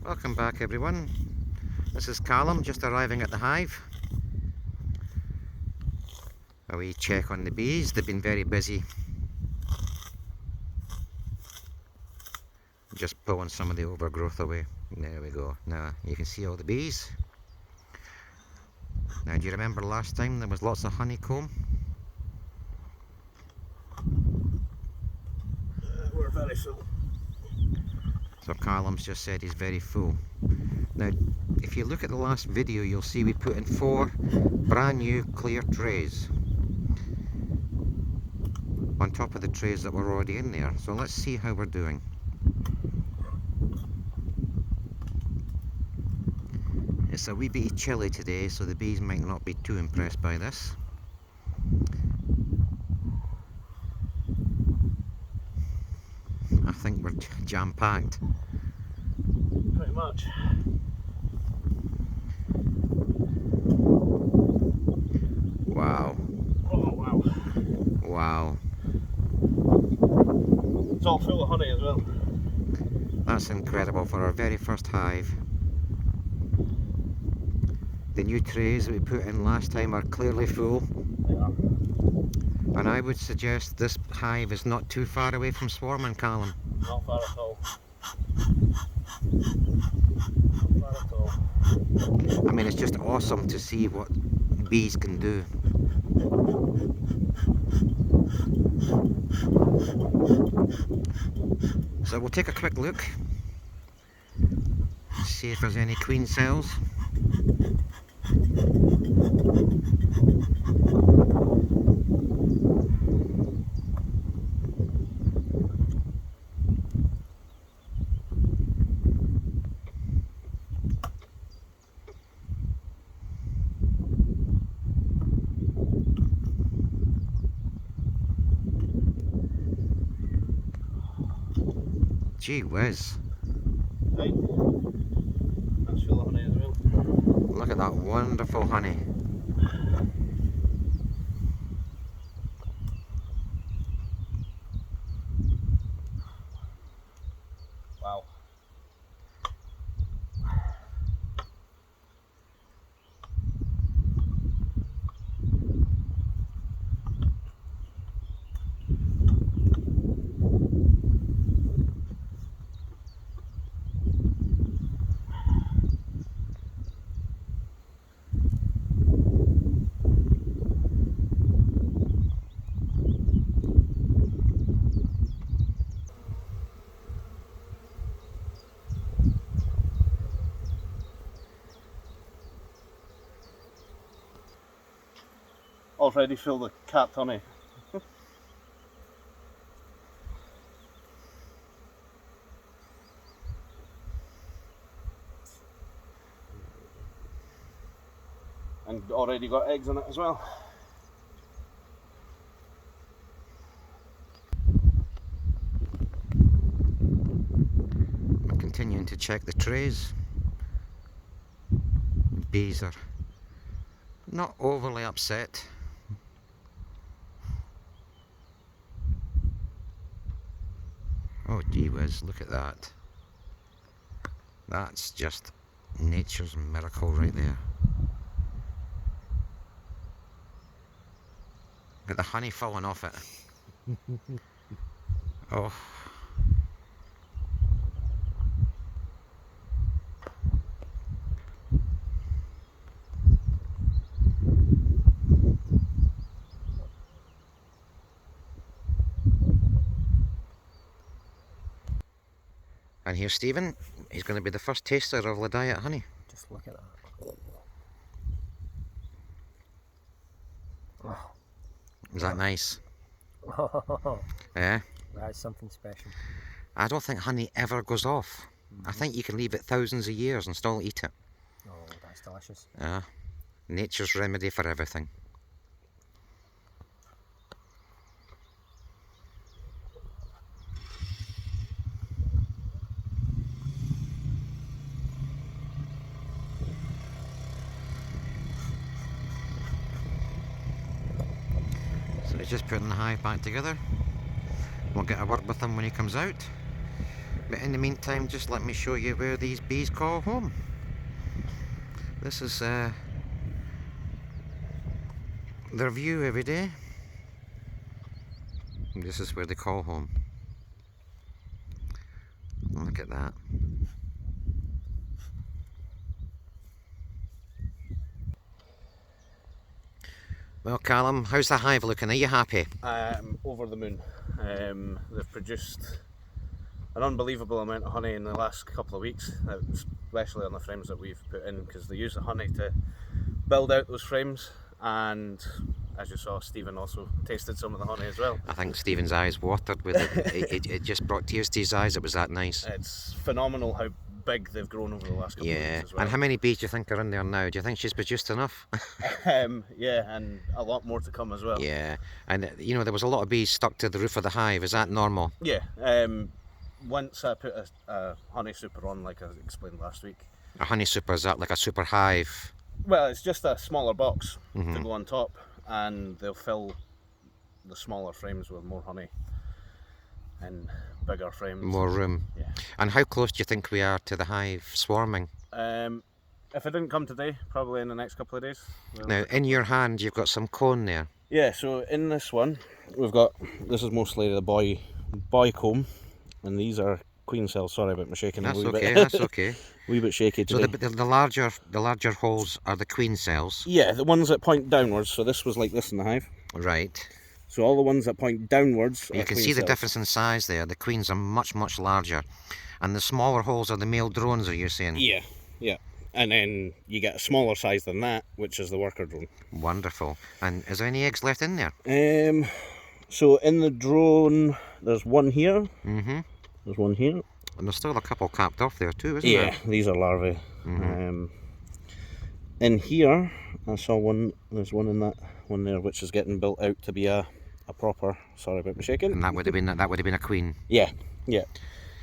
Welcome back everyone. This is Callum just arriving at the hive. A wee check on the bees. They've been very busy. Just pulling some of the overgrowth away. There we go. Now you can see all the bees. Now do you remember last time there was lots of honeycomb? We're very full. So Callum's just said he's very full. Now if you look at the last video you'll see we put in 4 brand new clear trays on top of the trays that were already in there. So let's see how we're doing. It's a wee bit chilly today, so the bees might not be too impressed by this. I think we're jam-packed. Pretty much. Wow. Oh wow. Wow. It's all full of honey as well. That's incredible for our very first hive. The new trays that we put in last time are clearly full. They are. And I would suggest this hive is not too far away from swarming, Callum. Not far at all. Not far at all. I mean, it's just awesome to see what bees can do. So we'll take a quick look, see if there's any queen cells. Gee whiz. Right. That's full of honey as well. Look at that wonderful honey. Wow. Already filled the capped honey. And already got eggs in it as well. I'm continuing to check the trays. Bees are not overly upset. Oh gee whiz, look at that. That's just nature's miracle right there. Look at the honey falling off it. Oh. And here's Stephen. He's going to be the first taster of Ledyatt honey. Just look at that. Is that nice? Oh, Yeah. that's something special. I don't think honey ever goes off. I think you can leave it thousands of years and still eat it. Oh, that's delicious. Yeah. Nature's remedy for everything. He's just putting the hive back together. We'll get a word with him when he comes out. But in the meantime, just let me show you where these bees call home. This is their view every day. And this is where they call home. Look at that. Well, Callum, how's the hive looking? Are you happy? I'm over the moon. They've produced an unbelievable amount of honey in the last couple of weeks, especially on the frames that we've put in, because they use the honey to build out those frames. And as you saw, Stephen also tasted some of the honey as well. I think Stephen's eyes watered with it. It just brought tears to his eyes. It was that nice. It's phenomenal how big they've grown over the last couple of weeks as well. And how many bees do you think are in there now? Do you think she's produced enough? Yeah, and a lot more to come as well. Yeah, and you know, there was a lot of bees stuck to the roof of the hive. Is that normal? Yeah, once I put a honey super on, like I explained last week. A honey super, is that like a super hive? Well, it's just a smaller box to go on top, and they'll fill the smaller frames with more honey and bigger frames. More room. Yeah. And how close do you think we are to the hive swarming? If it didn't come today, probably in the next couple of days. Now, in your hand, you've got some cone there. Yeah, so in this one, we've got, this is mostly the boy comb, and these are queen cells. Sorry about my shaking. That's a wee okay, bit. that's okay. Wee bit shaky today. So the larger holes are the queen cells. Yeah, the ones that point downwards. So this was like this in the hive. Right. So all the ones that point downwards You can see the difference in size there. The queens are much, much larger. And the smaller holes are the male drones, are you saying? Yeah, yeah. And then you get a smaller size than that, which is the worker drone. Wonderful. And is there any eggs left in there? So in the drone, there's one here. Mm-hmm. There's one here. And there's still a couple capped off there too, isn't there? Yeah, these are larvae. In here, I saw one. There's one in that one there, which is getting built out to be a proper. Sorry about my shaking. And that would have been a queen. Yeah, yeah.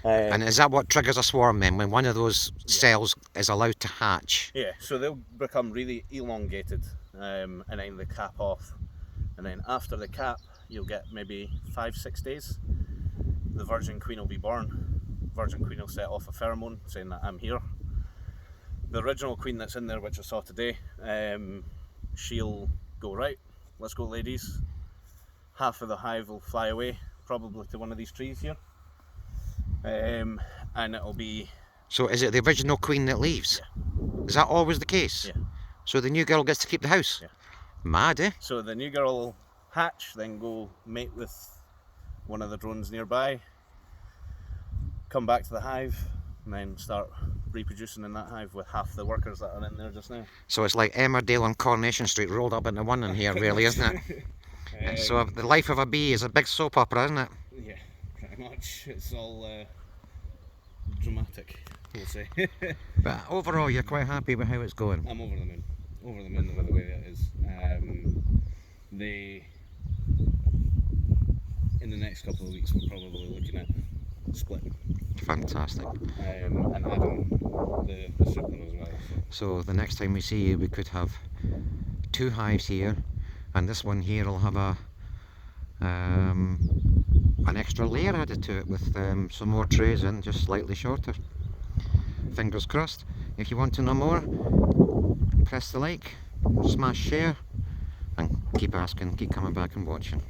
And is that what triggers a swarm then, when one of those cells is allowed to hatch? Yeah, so they'll become really elongated, and then they cap off, and then after the cap, you'll get maybe 5-6 days. The virgin queen will be born. Virgin queen will set off a pheromone saying that I'm here. The original queen that's in there, which I saw today, she'll go, right, let's go ladies. Half of the hive will fly away, probably to one of these trees here. And it'll be... So is it the original queen that leaves? Yeah. Is that always the case? Yeah. So the new girl gets to keep the house? Yeah. Mad, eh? So the new girl will hatch, then go mate with one of the drones nearby, come back to the hive, and then start reproducing in that hive with half the workers that are in there just now. So it's like Emmerdale and Coronation Street rolled up into one in here, really, isn't it? So the life of a bee is a big soap opera, isn't it? Yeah, pretty much. It's all dramatic, we'll say. But overall, you're quite happy with how it's going? I'm over the moon. Over the moon with the way it is. In the next couple of weeks, we're probably looking at splitting. Fantastic. And having the super as well. So the next time we see you, we could have 2 hives here, and this one here will have an extra layer added to it with some more trays in, just slightly shorter. Fingers crossed. If you want to know more, press the like, smash share, and keep asking, keep coming back and watching.